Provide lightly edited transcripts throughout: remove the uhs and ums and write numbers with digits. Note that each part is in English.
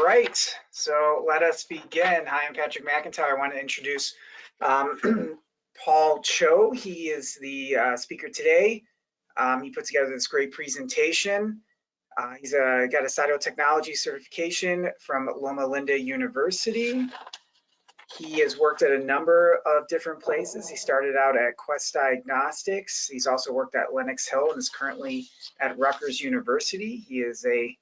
right, so let us begin. Hi, I'm Patrick McIntyre. I want to introduce Paul Chiou. He is the speaker today. He put together this great presentation. He's got a cytotechnology certification from Loma Linda University. He has worked at a number of different places. He started out at Quest Diagnostics. He's also worked at Lenox Hill and is currently at Rutgers University. He is a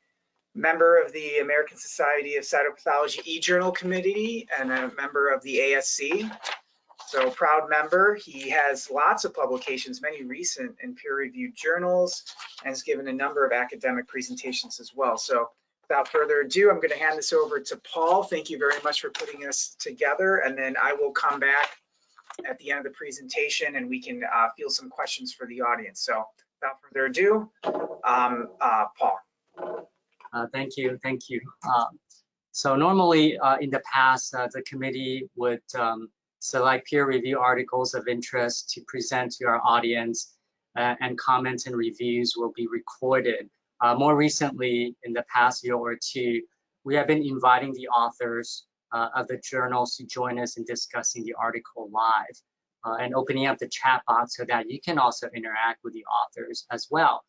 member of the American Society of Cytopathology eJournal Committee and a member of the ASC. So proud member. He has lots of publications, many recent and peer-reviewed journals, and has given a number of academic presentations as well. So without further ado, I'm going to hand this over to Paul. Thank you very much for putting us together, and then I will come back at the end of the presentation and we can field some questions for the audience. So without further ado, Paul. Thank you. So normally in the past, the committee would select peer review articles of interest to present to our audience, and comments and reviews will be recorded. More recently, in the past year or two, we have been inviting the authors of the journals to join us in discussing the article live and opening up the chat box so that you can also interact with the authors as well.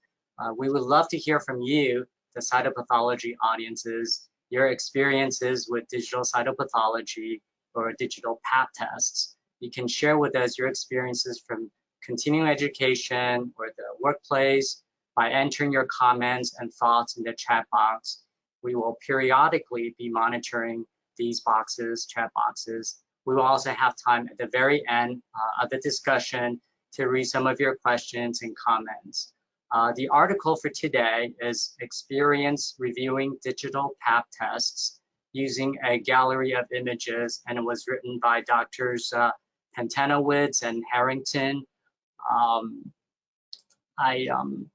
We would love to hear from you, the cytopathology audiences, your experiences with digital cytopathology or digital pap tests. You can share with us your experiences from continuing education or the workplace by entering your comments and thoughts in the chat box. We will periodically be monitoring these chat boxes. We will also have time at the very end of the discussion to read some of your questions and comments. The article for today is Experience Reviewing Digital Pap Tests Using a Gallery of Images, and it was written by Drs. Pantanowitz and Harrington. I'm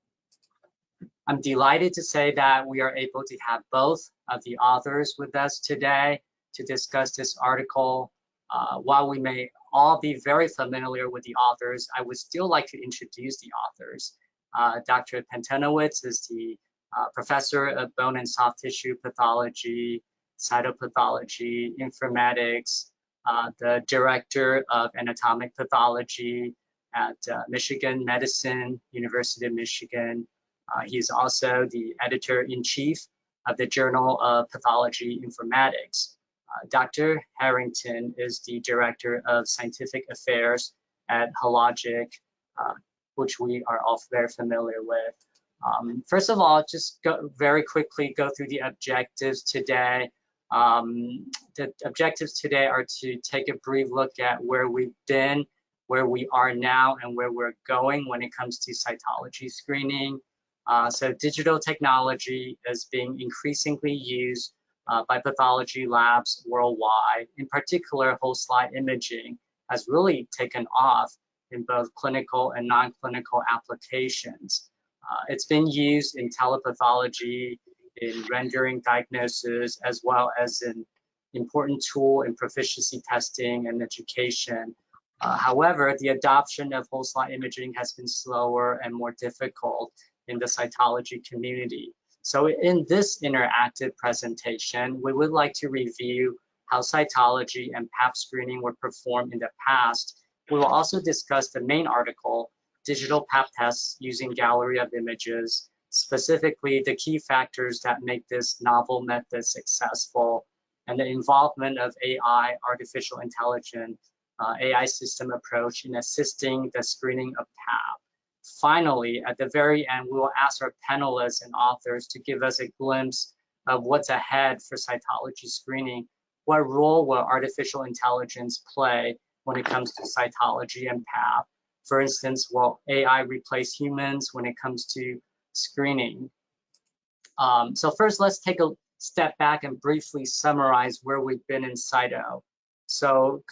delighted to say that we are able to have both of the authors with us today to discuss this article. While we may all be very familiar with the authors, I would still like to introduce the authors. Dr. Pantanowitz is the professor of bone and soft tissue pathology, cytopathology, informatics, the director of anatomic pathology at Michigan Medicine, University of Michigan. He's also the editor-in-chief of the Journal of Pathology Informatics. Dr. Harrington is the director of scientific affairs at Hologic, which we are all very familiar with. First of all, just very quickly go through the objectives today. The objectives today are to take a brief look at where we've been, where we are now, and where we're going when it comes to cytology screening. So digital technology is being increasingly used by pathology labs worldwide. In particular, whole slide imaging has really taken off in both clinical and non-clinical applications. It's been used in telepathology, in rendering diagnosis, as well as an important tool in proficiency testing and education. However, the adoption of whole slide imaging has been slower and more difficult in the cytology community. So in this interactive presentation, we would like to review how cytology and pap screening were performed in the past. We will also discuss the main article, Digital Pap Tests Using Gallery of Images, specifically the key factors that make this novel method successful, and the involvement of AI, artificial intelligence, AI system approach in assisting the screening of pap. Finally, at the very end, we will ask our panelists and authors to give us a glimpse of what's ahead for cytology screening. What role will artificial intelligence play when it comes to cytology and pap? For instance, will AI replace humans when it comes to screening? So first, let's take a step back and briefly summarize where we've been in cyto. So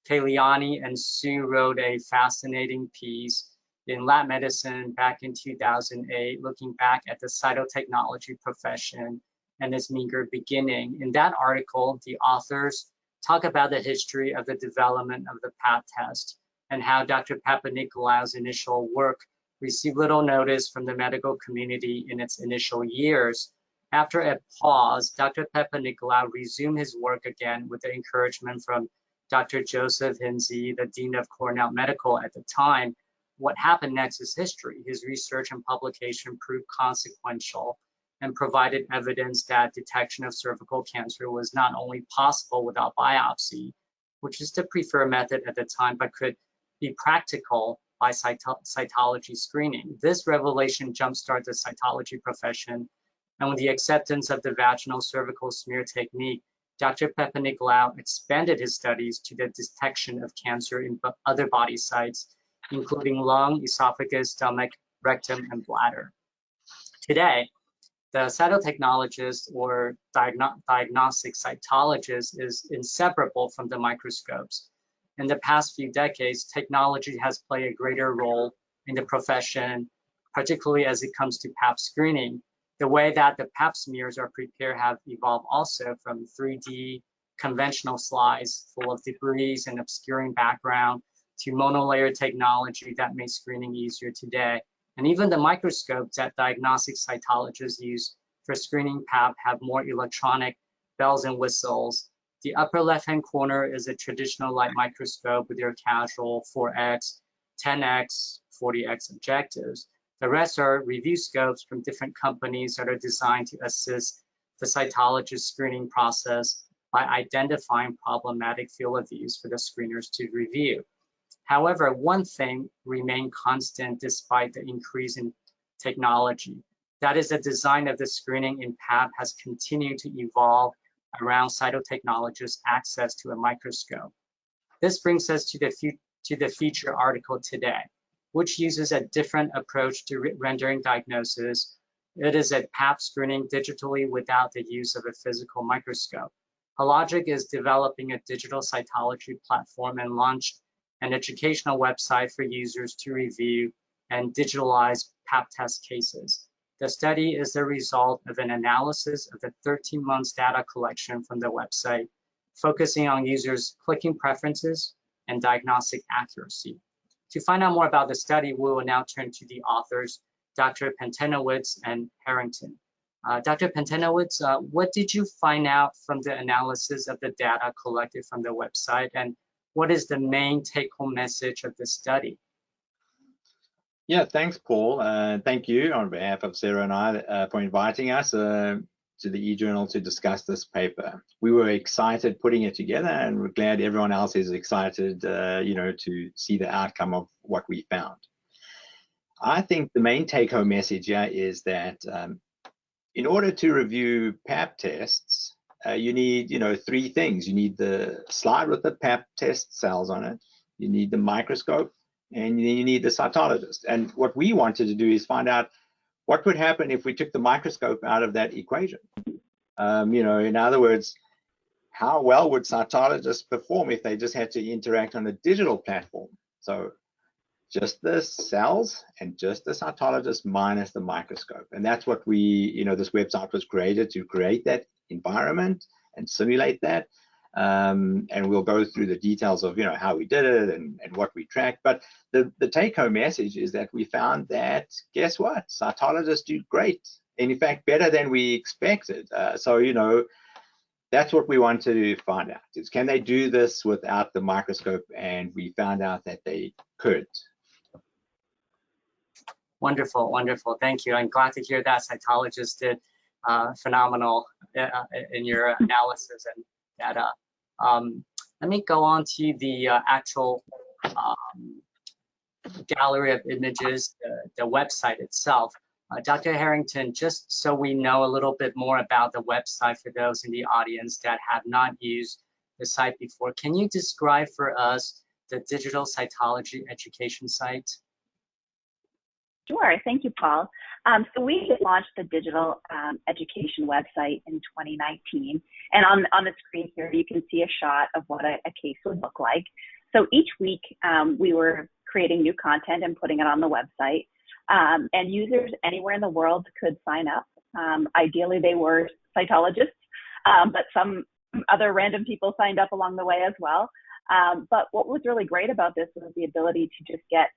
Kaliani and Sue wrote a fascinating piece in Lab Medicine back in 2008, looking back at the cytotechnology profession and its meager beginning. In that article, the authors talk about the history of the development of the pap test and how Dr. Papanicolaou's initial work received little notice from the medical community in its initial years, After a pause, Dr. Papanicolaou resumed his work again with the encouragement from Dr. Joseph Hinze, the Dean of Cornell Medical at the time. What happened next is history. His research and publication proved consequential and provided evidence that detection of cervical cancer was not only possible without biopsy, which is the preferred method at the time, but could be practical by cytology screening. This revelation jumpstarted the cytology profession, and with the acceptance of the vaginal cervical smear technique, Dr. Papanicolaou expanded his studies to the detection of cancer in other body sites, including lung, esophagus, stomach, rectum, and bladder. Today, the cytotechnologist or diagnostic cytologist is inseparable from the microscopes. In the past few decades, technology has played a greater role in the profession, particularly as it comes to Pap screening. The way that the Pap smears are prepared have evolved also from 3D conventional slides full of debris and obscuring background to monolayer technology that makes screening easier today. And even the microscopes that diagnostic cytologists use for screening Pap have more electronic bells and whistles. The upper left-hand corner is a traditional light microscope with your casual 4x, 10x, 40x objectives. The rest are review scopes from different companies that are designed to assist the cytologist screening process by identifying problematic field of views for the screeners to review. However, one thing remained constant despite the increase in technology. That is, the design of the screening in Pap has continued to evolve around cytotechnologists' access to a microscope. This brings us to the feature article today, which uses a different approach to rendering diagnosis. It is a Pap screening digitally without the use of a physical microscope. Hologic is developing a digital cytology platform and launched an educational website for users to review and digitalize Pap test cases. The study is the result of an analysis of the 13 months data collection from the website, focusing on users' clicking preferences and diagnostic accuracy. To find out more about the study, we will now turn to the authors, Dr. Pantanowitz and Harrington. Dr. Pantanowitz, what did you find out from the analysis of the data collected from the website, and what is the main take-home message of the study? Yeah, thanks, Paul. Thank you on behalf of Sarah and I for inviting us to the eJournal to discuss this paper. We were excited putting it together, and we're glad everyone else is excited, to see the outcome of what we found. I think the main take-home message here is that in order to review Pap tests, you need, three things. You need the slide with the Pap test cells on it. You need the microscope, and you need the cytologist. And what we wanted to do is find out what would happen if we took the microscope out of that equation. In other words, how well would cytologists perform if they just had to interact on a digital platform? So just the cells and just the cytologist minus the microscope. And that's what this website was created to create that environment and simulate that. And we'll go through the details of how we did it and what we tracked. But the take-home message is that we found that, guess what, cytologists do great, and in fact better than we expected. So that's what we wanted to find out, is can they do this without the microscope, and we found out that they could. Wonderful, wonderful. Thank you. I'm glad to hear that cytologists did phenomenal in your analysis and data. Let me go on to the actual gallery of images, the website itself. Dr. Harrington, just so we know a little bit more about the website for those in the audience that have not used the site before, can you describe for us the digital cytology education site? Sure, thank you, Paul. So we launched the digital education website in 2019. And on the screen here, you can see a shot of what a case would look like. So each week, we were creating new content and putting it on the website. And users anywhere in the world could sign up. Ideally, they were cytologists, but some other random people signed up along the way as well. But what was really great about this was the ability to just get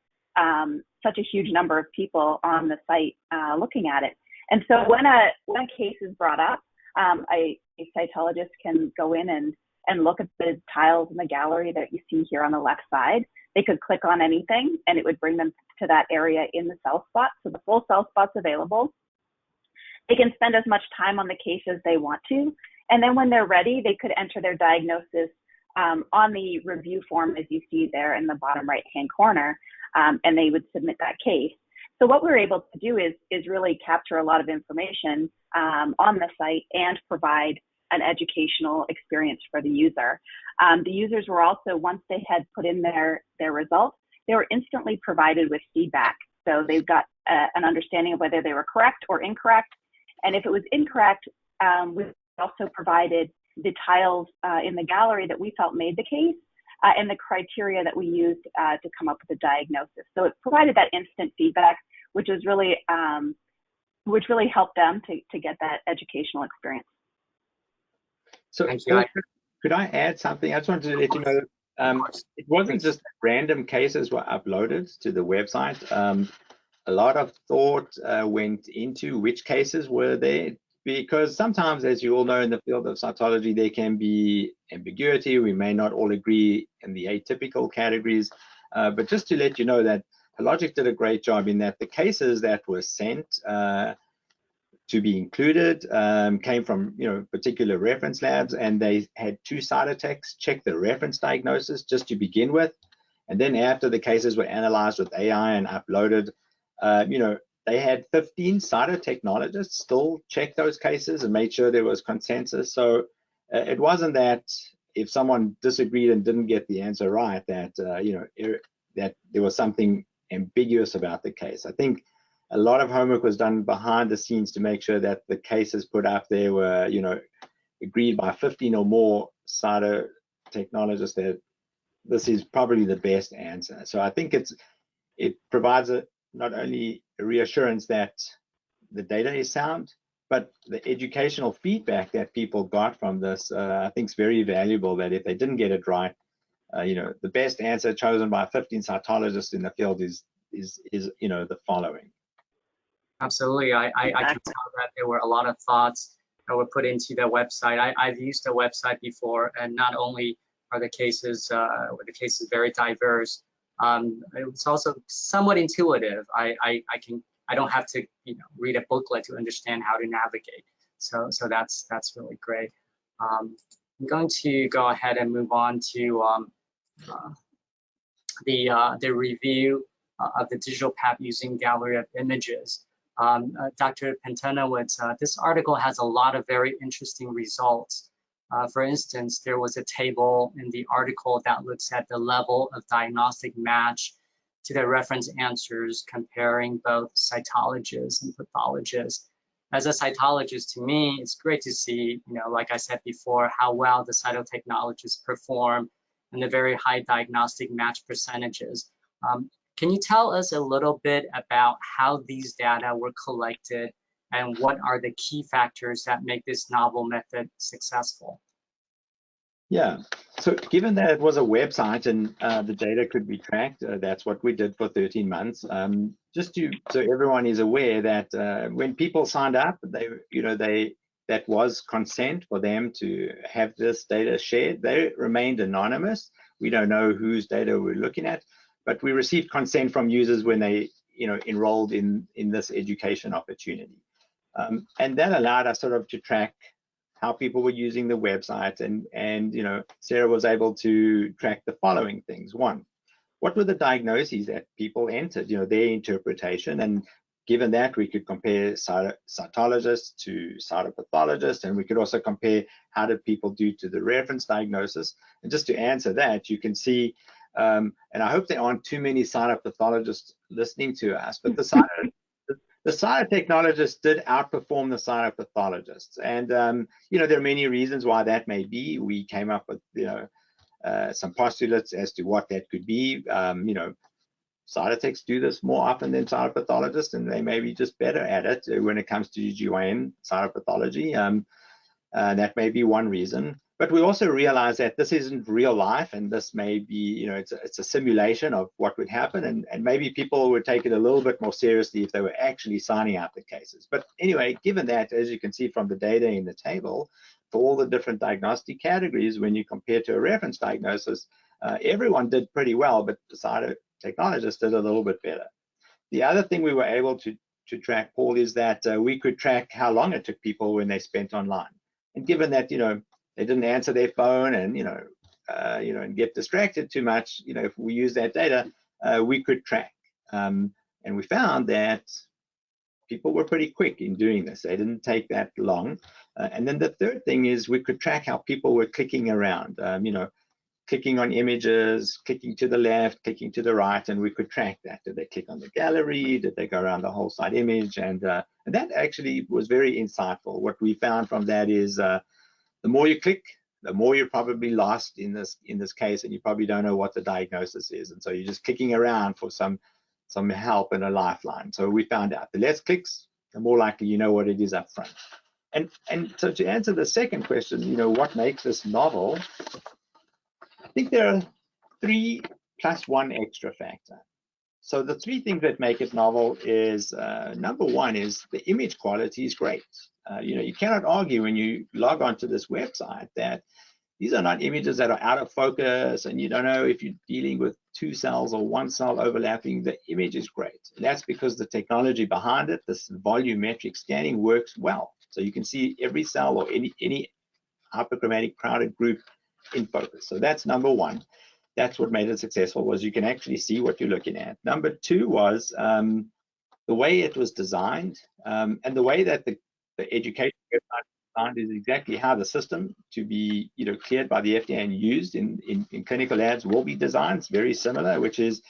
such a huge number of people on the site looking at it. And so when a case is brought up, a cytologist can go in and look at the tiles in the gallery that you see here on the left side. They could click on anything and it would bring them to that area in the cell spot. So the full cell spot's available. They can spend as much time on the case as they want to. And then when they're ready, they could enter their diagnosis on the review form, as you see there in the bottom right-hand corner, and they would submit that case. So what we're able to do is really capture a lot of information on the site and provide an educational experience for the user. The users were also, once they had put in their results, they were instantly provided with feedback. So they've got an understanding of whether they were correct or incorrect. And if it was incorrect, we also provided the tiles in the gallery that we felt made the case and the criteria that we used to come up with a diagnosis. So it provided that instant feedback, which really helped them to get that educational experience. So could I add something? I just wanted to let you know, it wasn't just random cases were uploaded to the website. A lot of thought went into which cases were there, because sometimes, as you all know, in the field of cytology, there can be ambiguity. We may not all agree in the atypical categories, but just to let you know that Pathology did a great job in that the cases that were sent to be included came from particular reference labs, and they had 2 cytotechs check the reference diagnosis just to begin with, and then after the cases were analyzed with AI and uploaded, they had 15 cytotechnologists still check those cases and made sure there was consensus. So it wasn't that if someone disagreed and didn't get the answer right, that that there was something ambiguous about the case. I think a lot of homework was done behind the scenes to make sure that the cases put up there were, agreed by 15 or more cytotechnologists that this is probably the best answer. So I think it provides not only a reassurance that the data is sound, but the educational feedback that people got from this, I think is very valuable, that if they didn't get it right, the best answer chosen by 15 cytologists in the field is the following. Absolutely, I can tell that there were a lot of thoughts that were put into the website. I've used the website before, and not only are the cases very diverse, it's also somewhat intuitive. I don't have to read a booklet to understand how to navigate. So that's really great. I'm going to go ahead and move on to the review of the Digital Pap Using gallery of images. Dr. Pantanowitz, this article has a lot of very interesting results. For instance, there was a table in the article that looks at the level of diagnostic match to the reference answers, comparing both cytologists and pathologists. As a cytologist, to me, it's great to see, like I said before, how well the cytotechnologists perform and the very high diagnostic match percentages. Can you tell us a little bit about how these data were collected and what are the key factors that make this novel method successful? Yeah, so given that it was a website and the data could be tracked, that's what we did for 13 months. So everyone is aware that when people signed up, that was consent for them to have this data shared. They remained anonymous. We don't know whose data we're looking at, but we received consent from users when they enrolled in this education opportunity. And that allowed us sort of to track how people were using the website, and Sarah was able to track the following things. One, what were the diagnoses that people entered, their interpretation, and given that we could compare cytologists to cytopathologists, and we could also compare how did people do to the reference diagnosis. And just to answer that, you can see, and I hope there aren't too many cytopathologists listening to us, but the cytotechnologists did outperform the cytopathologists, and there are many reasons why that may be. We came up with some postulates as to what that could be. Cytotechs do this more often than cytopathologists, and they may be just better at it when it comes to GYN cytopathology. That may be one reason. But we also realize that this isn't real life, and this may be, you know, it's a simulation of what would happen, and maybe people would take it a little bit more seriously if they were actually signing out the cases. But anyway, given that, as you can see from the data in the table, for all the different diagnostic categories, when you compare to a reference diagnosis, everyone did pretty well, but the cytotechnologists did a little bit better. The other thing we were able to track, Paul, is that we could track how long it took people when they spent online. And given that, you know, they didn't answer their phone and, and get distracted too much, you know, if we use that data, we could track. And we found that people were pretty quick in doing this. They didn't take that long. And then the third thing is we could track how people were clicking around, clicking on images, clicking to the left, clicking to the right, and we could track that. Did they click on the gallery? Did they go around the whole site image? And that actually was very insightful. What we found from that is the more you click, the more you're probably lost in this case, and you probably don't know what the diagnosis is. And so you're just clicking around for some help and a lifeline. So we found out the less clicks, the more likely you know what it is up front. And so to answer the second question, you know, what makes this novel? I think there are 3 plus 1 extra factor. So the 3 things that make it novel is, number 1 is the image quality is great. You cannot argue when you log onto this website that these are not images that are out of focus, and you don't know if you're dealing with 2 cells or 1 cell overlapping. The image is great. And that's because the technology behind it, this volumetric scanning, works well. So you can see every cell or any hyperchromatic crowded group in focus. So that's number 1. That's what made it successful, was you can actually see what you're looking at. Number 2 was the way it was designed, and the way that the education website is designed is exactly how the system to be cleared by the FDA and used in clinical labs will be designed. It's very similar, which is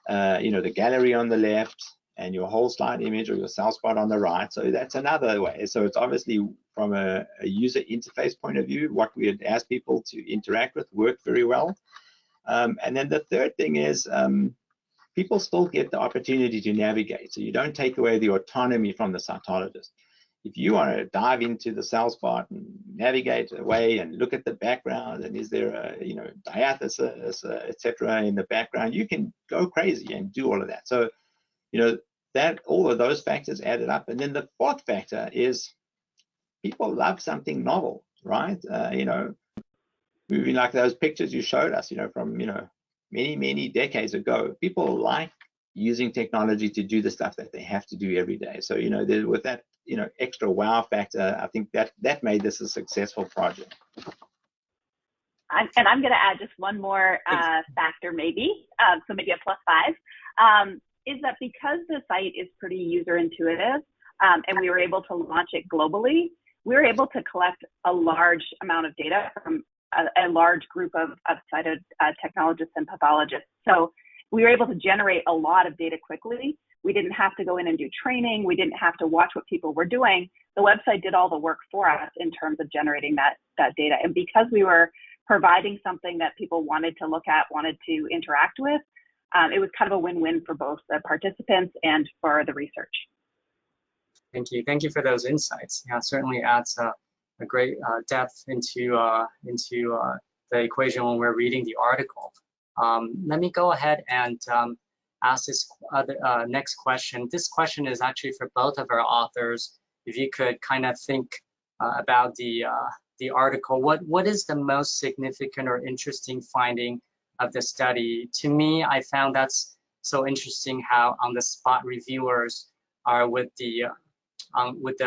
the gallery on the left and your whole slide image or your cell spot on the right. So that's another way. So it's obviously from a user interface point of view, what we had asked people to interact with worked very well. And then the third thing is people still get the opportunity to navigate. So you don't take away the autonomy from the cytologist. If you want to dive into the cell spot and navigate away and look at the background, and is there a diathesis, etc. in the background, you can go crazy and do all of that. So that all of those factors added up. And then the fourth factor is people love something novel, right? Moving like those pictures you showed us, from many decades ago. People like using technology to do the stuff that they have to do every day. So with that extra wow factor, I think that made this a successful project. I'm going to add just one more factor, maybe, so maybe a +5, is that because the site is pretty user intuitive, and we were able to launch it globally, we were able to collect a large amount of data from a large group of cytotechnologists and pathologists. So we were able to generate a lot of data quickly. We didn't have to go in and do training. We didn't have to watch what people were doing. The website did all the work for us in terms of generating that data. And because we were providing something that people wanted to look at, wanted to interact with, it was kind of a win-win for both the participants and for the research. Thank you. Thank you for those insights. Yeah, it certainly adds a great depth into the equation when we're reading the article. Let me go ahead and ask this next question. This question is actually for both of our authors. If you could kind of think about the article, what is the most significant or interesting finding of the study? To me, I found that's so interesting how on the spot reviewers are with the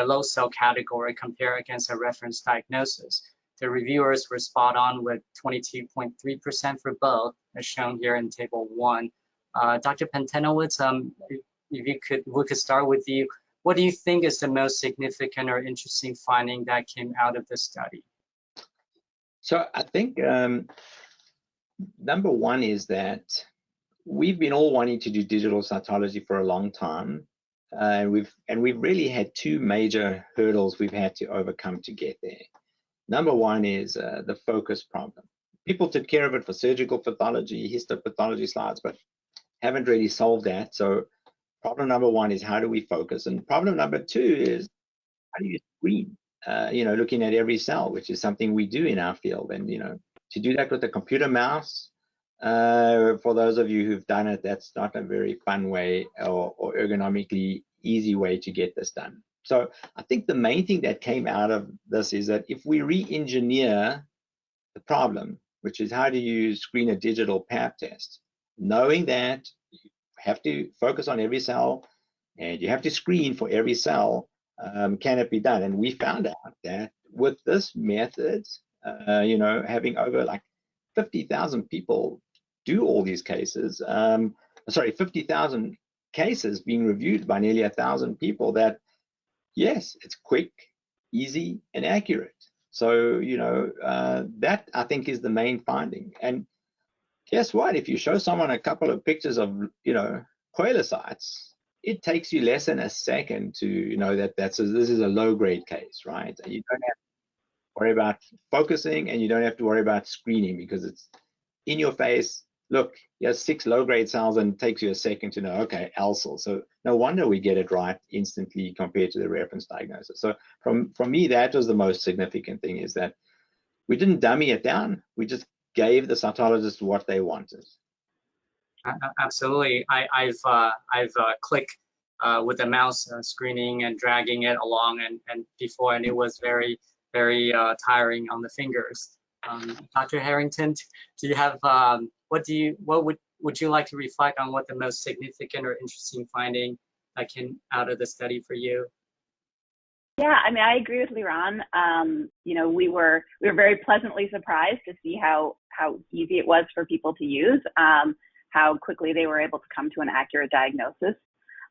low cell category compared against a reference diagnosis. The reviewers were spot on with 22.3% for both, as shown here in table 1. Dr. Pantanowitz, if we could start with you. What do you think is the most significant or interesting finding that came out of this study? So I think number 1 is that we've been all wanting to do digital cytology for a long time. And we've really had 2 major hurdles we've had to overcome to get there. Number 1 is the focus problem. People took care of it for surgical pathology, histopathology slides, but haven't really solved that. So problem number 1 is how do we focus? And problem number 2 is how do you screen? looking at every cell, which is something we do in our field. And, to do that with a computer mouse, for those of you who've done it, that's not a very fun way or ergonomically easy way to get this done. So I think the main thing that came out of this is that if we re-engineer the problem, which is how do you screen a digital pap test, knowing that you have to focus on every cell and you have to screen for every cell, can it be done? And we found out that with this method, having over like 50,000 people do all these cases, 50,000 cases being reviewed by nearly 1,000 people, that yes, it's quick, easy, and accurate. So, that I think is the main finding. And guess what? If you show someone a couple of pictures of, coelocytes, it takes you less than a second to know that this is a low-grade case, right? You don't have to worry about focusing, and you don't have to worry about screening because it's in your face. Look, you have 6 low-grade cells, and it takes you a second to know, okay, ALCL. So no wonder we get it right instantly compared to the reference diagnosis. So from me, that was the most significant thing, is that we didn't dummy it down. We just gave the cytologists what they wanted. Absolutely. I've clicked with the mouse screening and dragging it along and before, and it was very, very tiring on the fingers. Dr. Harrington, do you have would you like to reflect on what the most significant or interesting finding that came out of the study for you? Yeah, I mean, I agree with Liron. We were very pleasantly surprised to see how easy it was for people to use, how quickly they were able to come to an accurate diagnosis.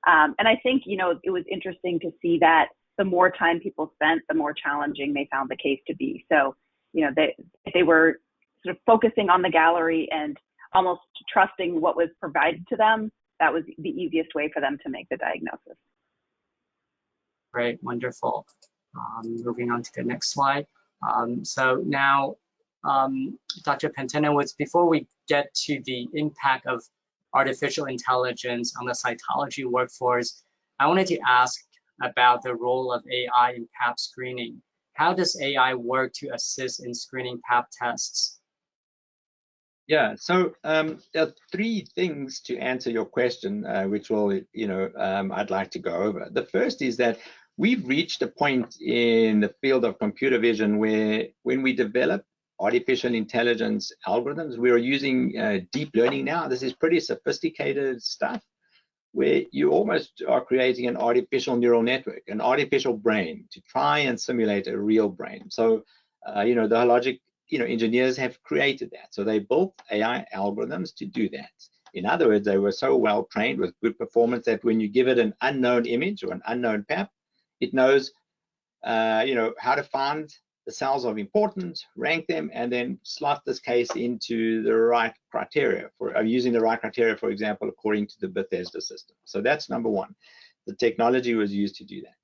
And I think, it was interesting to see that the more time people spent, the more challenging they found the case to be. So, they were sort of focusing on the gallery and almost trusting what was provided to them. That was the easiest way for them to make the diagnosis. Great, wonderful. Moving on to the next slide. So now, Dr. Pantanowitz, before we get to the impact of artificial intelligence on the cytology workforce, I wanted to ask about the role of AI in PAP screening. How does AI work to assist in screening PAP tests? Yeah, so there are 3 things to answer your question, which will, I'd like to go over. The first is that we've reached a point in the field of computer vision where when we develop artificial intelligence algorithms, we are using deep learning now. This is pretty sophisticated stuff where you almost are creating an artificial neural network, an artificial brain to try and simulate a real brain. So, the logic, engineers have created that. So they built AI algorithms to do that. In other words, they were so well trained with good performance that when you give it an unknown image or an unknown PAP, it knows, how to find the cells of importance, rank them, and then slot this case into the right criteria for using the right criteria, for example, according to the Bethesda system. So that's number one. The technology was used to do that.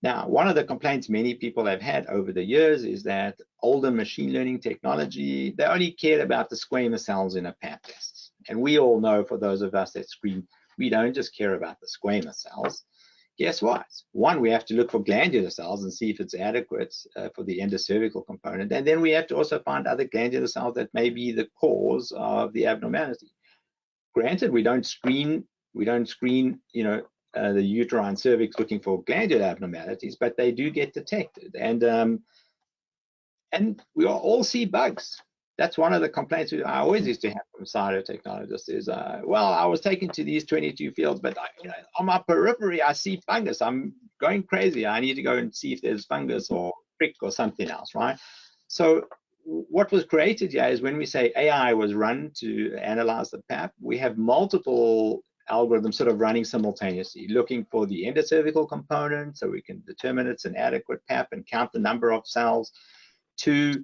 Now, one of the complaints many people have had over the years is that older machine learning technology, they only cared about the squamous cells in a PAP test. And we all know, for those of us that screen, we don't just care about the squamous cells. Guess what? One, we have to look for glandular cells and see if it's adequate for the endocervical component. And then we have to also find other glandular cells that may be the cause of the abnormality. Granted, we don't screen, the uterine cervix looking for glandular abnormalities, but they do get detected. And we all see bugs. That's one of the complaints I always used to have from cytotechnologists is, well, I was taken to these 22 fields, but on my periphery, I see fungus. I'm going crazy. I need to go and see if there's fungus or prick or something else, right? So what was created here is when we say AI was run to analyze the PAP, we have multiple algorithms sort of running simultaneously, looking for the endocervical component so we can determine it's an adequate PAP and count the number of cells. 2,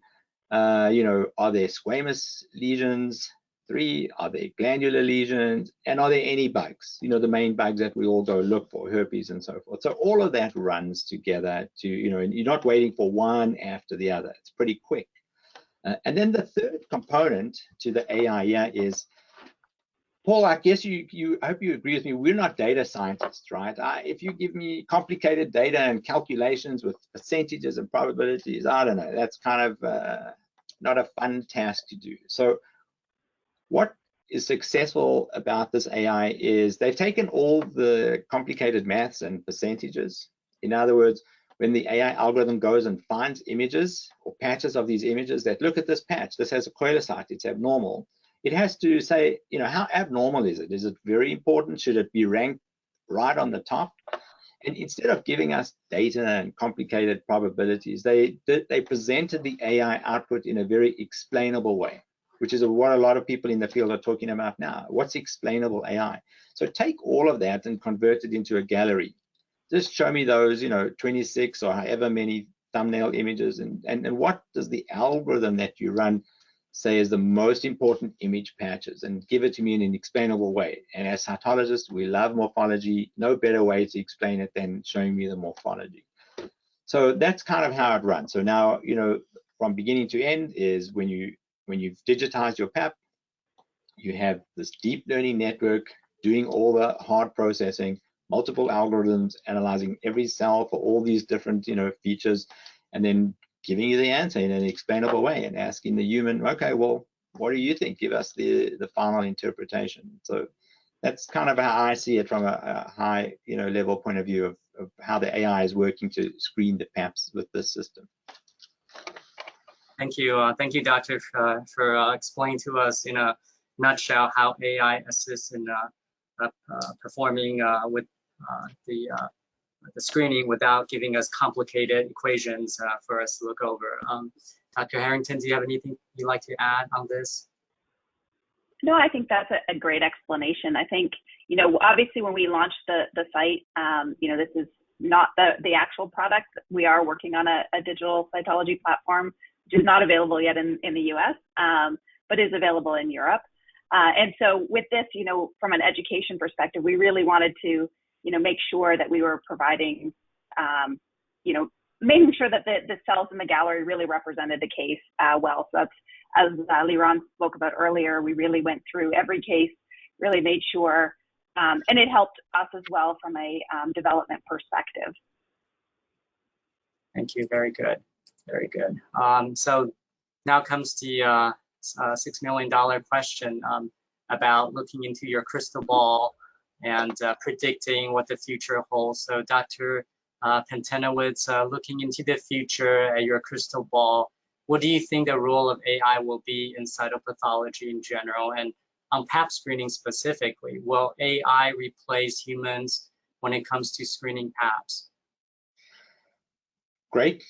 are there squamous lesions? 3, are there glandular lesions? And are there any bugs? The main bugs that we all go look for, herpes and so forth. So all of that runs together to, and you're not waiting for one after the other. It's pretty quick. And then the third component to the AI here is Paul, I guess I hope you agree with me. We're not data scientists, right? If you give me complicated data and calculations with percentages and probabilities, I don't know. That's kind of not a fun task to do. So what is successful about this AI is they've taken all the complicated maths and percentages. In other words, when the AI algorithm goes and finds images or patches of these images that look at this patch, this has a coilocyte, it's abnormal. It has to say, you know, how abnormal is it? Is it very important? Should it be ranked right on the top? And instead of giving us data and complicated probabilities, they presented the AI output in a very explainable way, which is what a lot of people in the field are talking about now. What's explainable AI? So take all of that and convert it into a gallery. Just show me those, you know, 26 or however many thumbnail images, and what does the algorithm that you run say is the most important image patches, and give it to me in an explainable way. And as cytologists, we love morphology. No better way to explain it than showing me the morphology. So that's kind of how it runs. So now, you know, from beginning to end is when you've digitized your PAP, you have this deep learning network doing all the hard processing, multiple algorithms analyzing every cell for all these different, you know, features, and then giving you the answer in an explainable way and asking the human, okay, well, what do you think? Give us the final interpretation. So that's kind of how I see it from a high, you know, level point of view of how the AI is working to screen the PAPs with this system. Thank you, Doctor, for explaining to us in a nutshell how AI assists in performing with the screening without giving us complicated equations for us to look over. Dr. Harrington, do you have anything you'd like to add on this? No, I think that's a great explanation. I think, you know, obviously when we launched the site, you know, this is not the actual product. We are working on a digital cytology platform, which is not available yet in the US, but is available in Europe. And so with this, you know, from an education perspective, we really wanted to, you know, make sure that we were providing, you know, making sure that the cells in the gallery really represented the case well. So that's, as Liron spoke about earlier, we really went through every case, really made sure, and it helped us as well from a development perspective. Thank you. Very good. Very good. So now comes the $6 million question about looking into your crystal ball and predicting what the future holds. So Dr. Pantanowitz, looking into the future at your crystal ball, what do you think the role of AI will be in cytopathology in general, and on PAP screening specifically? Will AI replace humans when it comes to screening PAPs? Great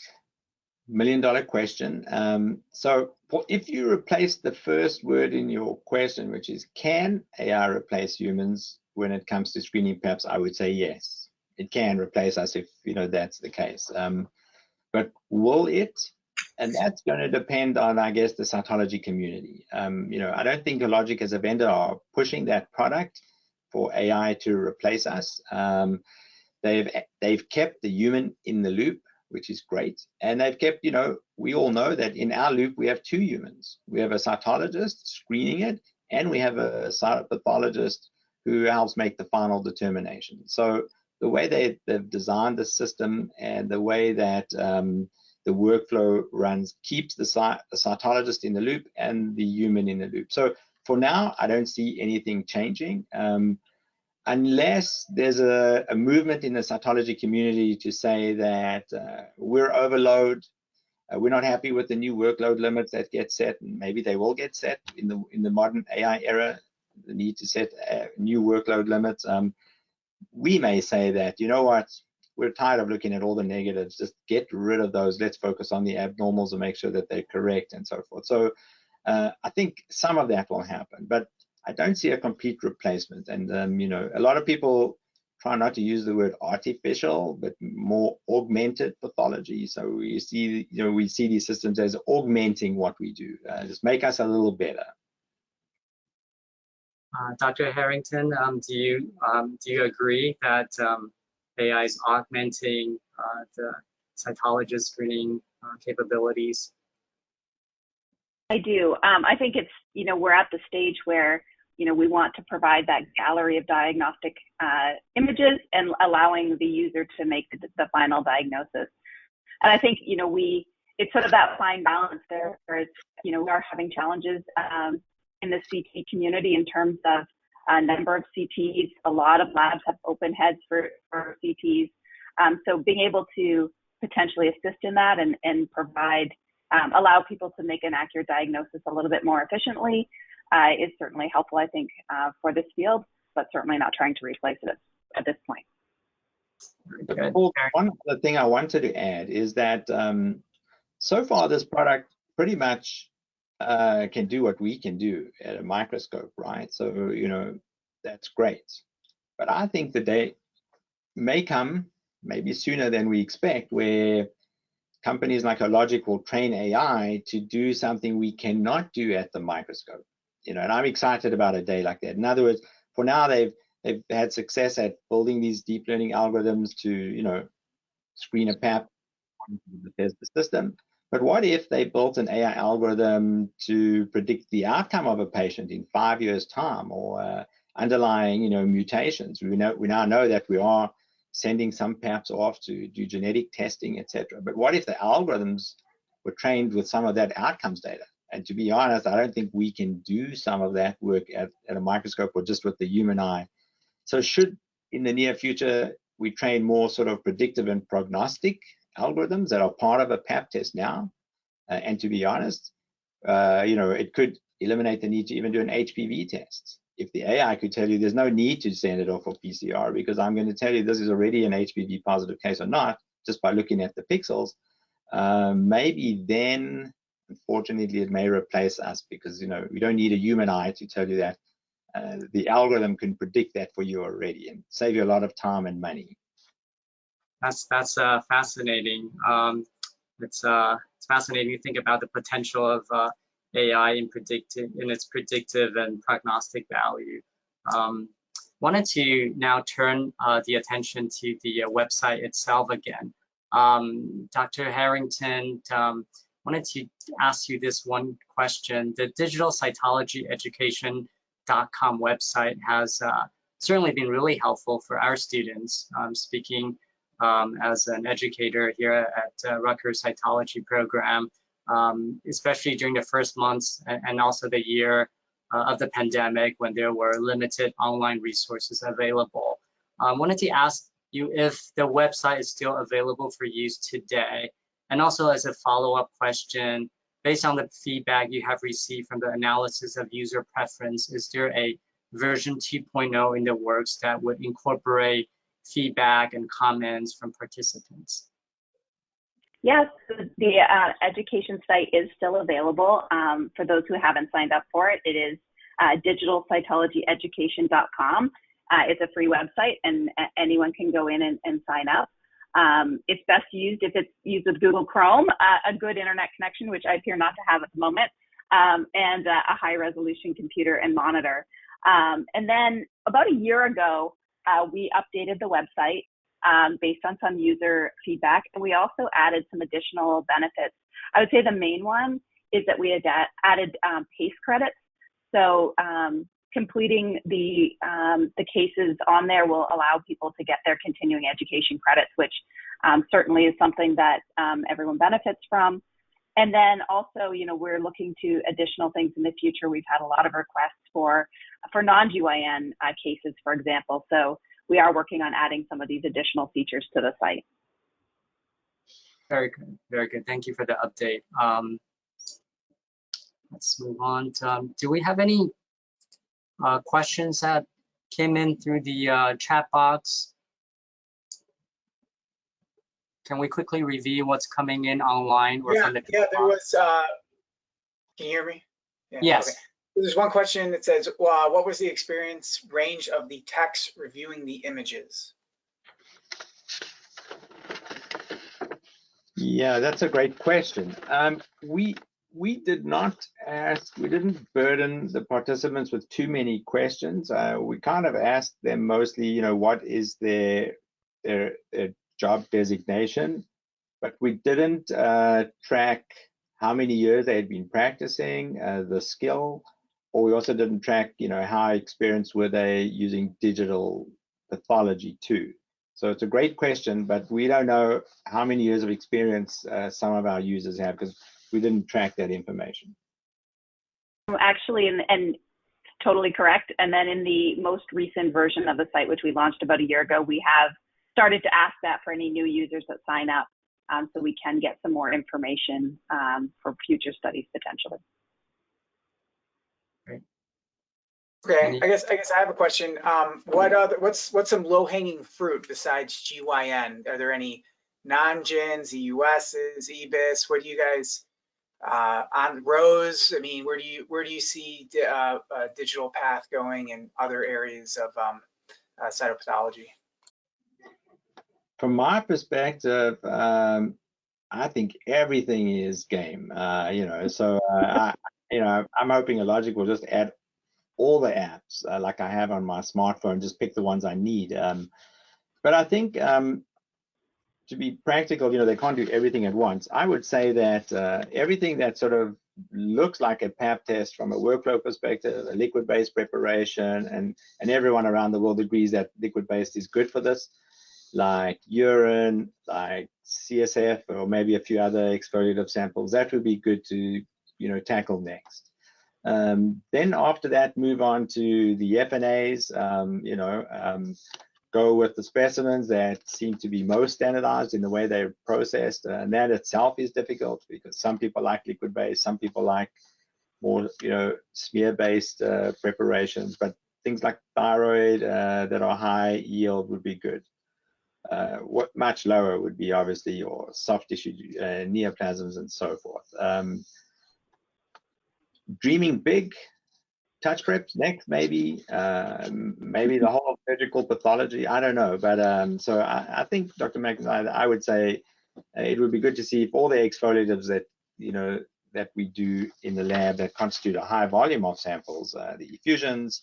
million-dollar question. So if you replace the first word in your question, which is, can AI replace humans when it comes to screening PAPs, I would say yes. It can replace us if, you know, that's the case. But will it? And that's going to depend on, I guess, the cytology community. You know, I don't think Hologic as a vendor are pushing that product for AI to replace us. They've kept the human in the loop, which is great. And they've kept, you know, we all know that in our loop, we have two humans. We have a cytologist screening it, and we have a cytopathologist who helps make the final determination. So the way they've designed the system and the way that the workflow runs keeps the cytologist in the loop and the human in the loop. So for now, I don't see anything changing. Unless there's a movement in the cytology community to say that we're overload, we're not happy with the new workload limits that get set, and maybe they will get set in the modern AI era, the need to set new workload limits. We may say that, you know what, we're tired of looking at all the negatives, just get rid of those, let's focus on the abnormals and make sure that they're correct and so forth. So I think some of that will happen, but I don't see a complete replacement. And you know, a lot of people try not to use the word artificial, but more augmented pathology. So we see, you know, we see these systems as augmenting what we do, just make us a little better. Dr. Harrington, do you agree that AI is augmenting the cytologist screening capabilities? I do. I think it's, you know, we're at the stage where we want to provide that gallery of diagnostic images and allowing the user to make the final diagnosis. And I think, it's sort of that fine balance there, where we are having challenges in the CT community in terms of number of CTs. A lot of labs have open heads for CTs. So being able to potentially assist in that and provide, allow people to make an accurate diagnosis a little bit more efficiently is certainly helpful, I think, for this field, but certainly not trying to replace it at this point. Okay. One other thing I wanted to add is that so far this product pretty much can do what we can do at a microscope, right? So, that's great. But I think the day may come, maybe sooner than we expect, where companies like Hologic will train AI to do something we cannot do at the microscope. And I'm excited about a day like that. In other words, for now they've had success at building these deep learning algorithms to, screen a pap, test the system. But what if they built an AI algorithm to predict the outcome of a patient in 5 years' time, or underlying, mutations? We now know that we are sending some PAPs off to do genetic testing, etc. But what if the algorithms were trained with some of that outcomes data? And to be honest, I don't think we can do some of that work at a microscope or just with the human eye. So should, in the near future, we train more sort of predictive and prognostic algorithms that are part of a PAP test now? And to be honest, it could eliminate the need to even do an HPV test. If the AI could tell you there's no need to send it off for PCR because I'm going to tell you this is already an HPV positive case or not, just by looking at the pixels, maybe then, unfortunately, it may replace us because, we don't need a human eye to tell you that. The algorithm can predict that for you already and save you a lot of time and money. That's fascinating. It's fascinating to think about the potential of AI in its predictive and prognostic value. Wanted to now turn the attention to the website itself again. Dr. Harrington, wanted to ask you this one question. The Digital Cytology Education.com website has certainly been really helpful for our students. Speaking as an educator here at Rutgers Cytology program, especially during the first months and also the year of the pandemic when there were limited online resources available. Wanted to ask you if the website is still available for use today. And also as a follow-up question, based on the feedback you have received from the analysis of user preference, is there a version 2.0 in the works that would incorporate feedback and comments from participants? Yes, the education site is still available. For those who haven't signed up for it, it is digitalcytologyeducation.com. It's a free website and anyone can go in and sign up. It's best used if it's used with Google Chrome, a good internet connection, which I appear not to have at the moment, and a high resolution computer and monitor. And then about a year ago, we updated the website based on some user feedback, and we also added some additional benefits. I would say the main one is that we had added PACE credits. So completing the cases on there will allow people to get their continuing education credits, which certainly is something that everyone benefits from. And then also, we're looking to additional things in the future. We've had a lot of requests for non-GYN cases, for example. So we are working on adding some of these additional features to the site. Very good, very good. Thank you for the update. Let's move on to, do we have any questions that came in through the chat box? Can we quickly review what's coming in online or from the chat box? There was, can you hear me? Yeah, yes. Okay. There's one question that says, what was the experience range of the techs reviewing the images? Yeah, that's a great question. We didn't burden the participants with too many questions. We kind of asked them mostly, what is their job designation, but we didn't track how many years they had been practicing, the skill, or we also didn't track, how experienced were they using digital pathology too. So it's a great question, but we don't know how many years of experience some of our users have because we didn't track that information. Actually, and totally correct. And then in the most recent version of the site, which we launched about a year ago, we have started to ask that for any new users that sign up, so we can get some more information for future studies potentially. Great. Okay, I guess I have a question. What's some low-hanging fruit besides GYN? Are there any non-GINs, EUSs, EBIS? What do you guys on Rose? I mean, where do you see digital path going in other areas of cytopathology? From my perspective, I think everything is game. So I'm hoping Logic will just add all the apps like I have on my smartphone, just pick the ones I need. But I think to be practical, they can't do everything at once. I would say that everything that sort of looks like a pap test from a workflow perspective, a liquid-based preparation, and everyone around the world agrees that liquid-based is good for this, like urine, like CSF, or maybe a few other exfoliative samples, that would be good to tackle next. Then after that, move on to the FNAs, go with the specimens that seem to be most standardized in the way they're processed. And that itself is difficult because some people like liquid-based, some people like more, smear-based preparations, but things like thyroid that are high yield would be good. What much lower would be obviously your soft tissue neoplasms and so forth. Dreaming big, touch preps next, maybe the whole of surgical pathology. I don't know, but so I think, Dr. McIntyre, I would say it would be good to see if all the exfoliatives that that we do in the lab that constitute a high volume of samples, the effusions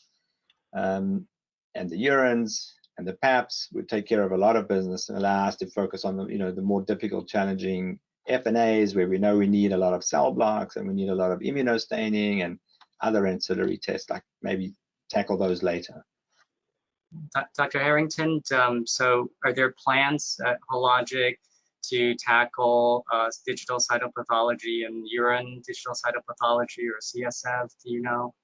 and the urines and the Paps, would take care of a lot of business and allow us to focus on the the more difficult, challenging FNAs where we know we need a lot of cell blocks and we need a lot of immunostaining and other ancillary tests, like maybe tackle those later. Dr. Harrington, so are there plans at Hologic to tackle digital cytopathology and urine digital cytopathology or CSF? Do you know?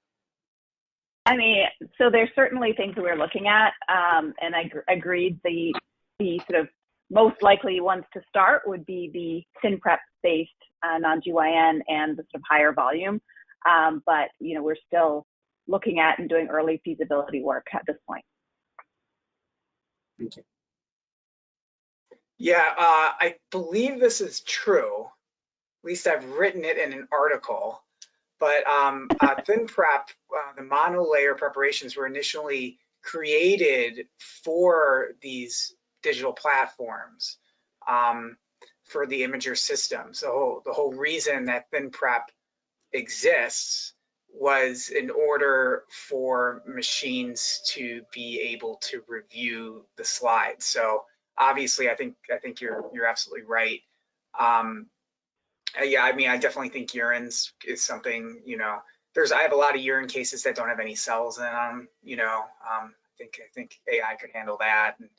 I mean, so there's certainly things that we're looking at, and I agreed the sort of most likely ones to start would be the SynPrep-based non-GYN and the sort of higher volume. But we're still looking at and doing early feasibility work at this point. Thank you. Yeah, I believe this is true. At least I've written it in an article. But thin prep, the monolayer preparations were initially created for these digital platforms for the imager systems. So the whole reason that thin prep exists was in order for machines to be able to review the slides. So obviously, I think you're absolutely right. Yeah, I mean, I definitely think urines is something, I have a lot of urine cases that don't have any cells in them, I think AI could handle that. And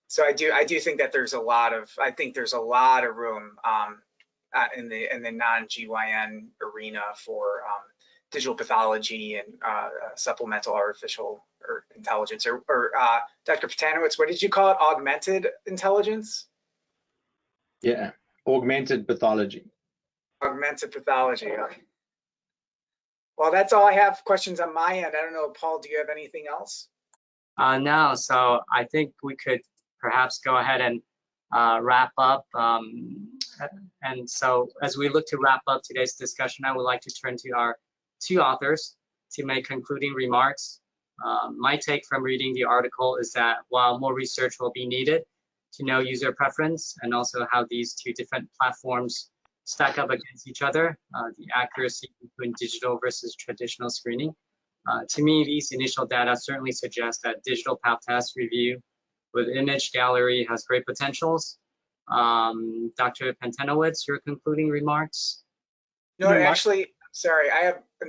so I do think that there's a lot of room in the non-GYN arena for digital pathology and supplemental artificial intelligence, or Dr. Pantanowitz, what did you call it? Augmented intelligence? Yeah, augmented pathology. Augmented pathology. Okay. Well, that's all I have questions on my end. I don't know, Paul, do you have anything else? No, so I think we could perhaps go ahead and wrap up. And so as we look to wrap up today's discussion, I would like to turn to our two authors to make concluding remarks. My take from reading the article is that while more research will be needed to know user preference and also how these two different platforms stack up against each other, the accuracy between digital versus traditional screening. To me, these initial data certainly suggest that digital pap test review with image gallery has great potentials. Dr. Pantanowitz, your concluding remarks? No, actually, sorry,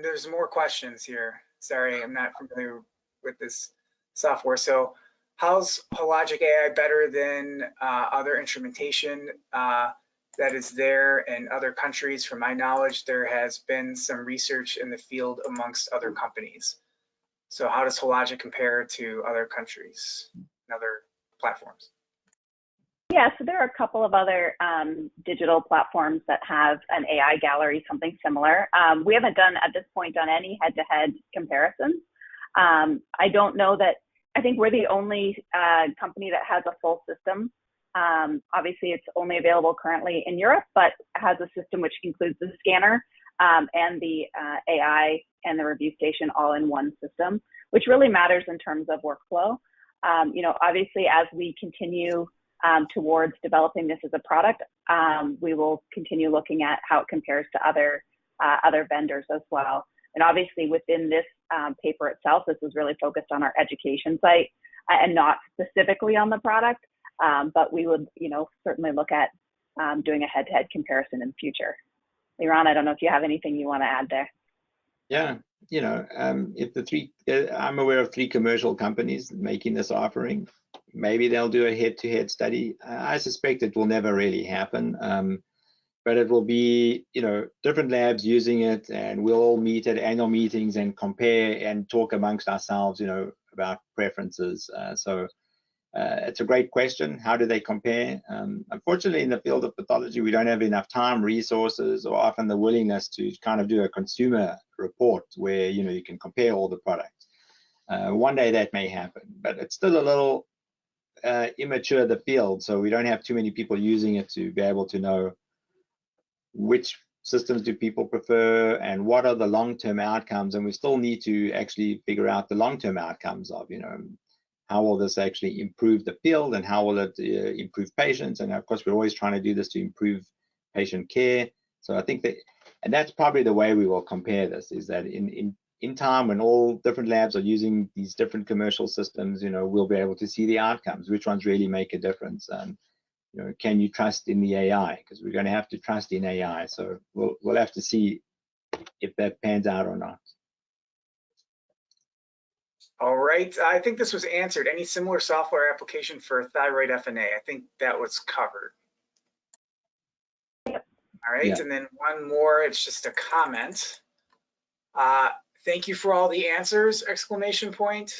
there's more questions here. Sorry, I'm not familiar with this software. So how's Hologic AI better than other instrumentation that is there in other countries? From my knowledge, there has been some research in the field amongst other companies. So how does Hologic compare to other countries and other platforms? Yeah, so there are a couple of other digital platforms that have an AI gallery, something similar. We haven't done at this point done any head-to-head comparisons. I don't know that, I think we're the only company that has a full system. Obviously, it's only available currently in Europe, but has a system which includes the scanner and the AI and the review station all in one system, which really matters in terms of workflow. You know, obviously, as we continue towards developing this as a product, we will continue looking at how it compares to other vendors as well. And obviously within this paper itself, this was really focused on our education site and not specifically on the product, but we would, you know, certainly look at doing a head-to-head comparison in the future. Liron, I don't know if you have anything you want to add there. Yeah, you know, if the three, I'm aware of 3 commercial companies making this offering. Maybe they'll do a head-to-head study. I suspect it will never really happen, but it will be, you know, different labs using it, and we'll all meet at annual meetings and compare and talk amongst ourselves, you know, about preferences. So it's a great question. How do they compare? Unfortunately, in the field of pathology, we don't have enough time, resources, or often the willingness to kind of do a consumer report where, you know, you can compare all the products. One day that may happen, but it's still a little immature, the field, so we don't have too many people using it to be able to know which systems do people prefer and what are the long-term outcomes. And we still need to actually figure out the long-term outcomes of, you know, how will this actually improve the field and how will it improve patients? And of course, we're always trying to do this to improve patient care. So I think that, and that's probably the way we will compare this, is that in time, when all different labs are using these different commercial systems, you know, we'll be able to see the outcomes, which ones really make a difference. You know, can you trust in the AI? Because we're going to have to trust in AI. So we'll have to see if that pans out or not. All right, I think this was answered. Any similar software application for thyroid FNA? I think that was covered. Yep. All right, yeah. And then one more, it's just a comment. Thank you for all the answers, exclamation point.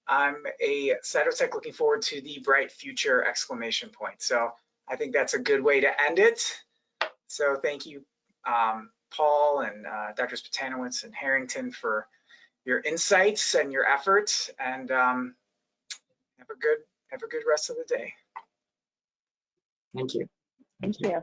I'm a cytotech looking forward to the bright future, exclamation point. So I think that's a good way to end it. So thank you, Paul and Drs. Pantanowitz and Harrington, for your insights and your efforts, and have a good rest of the day. Thank you. Thank you.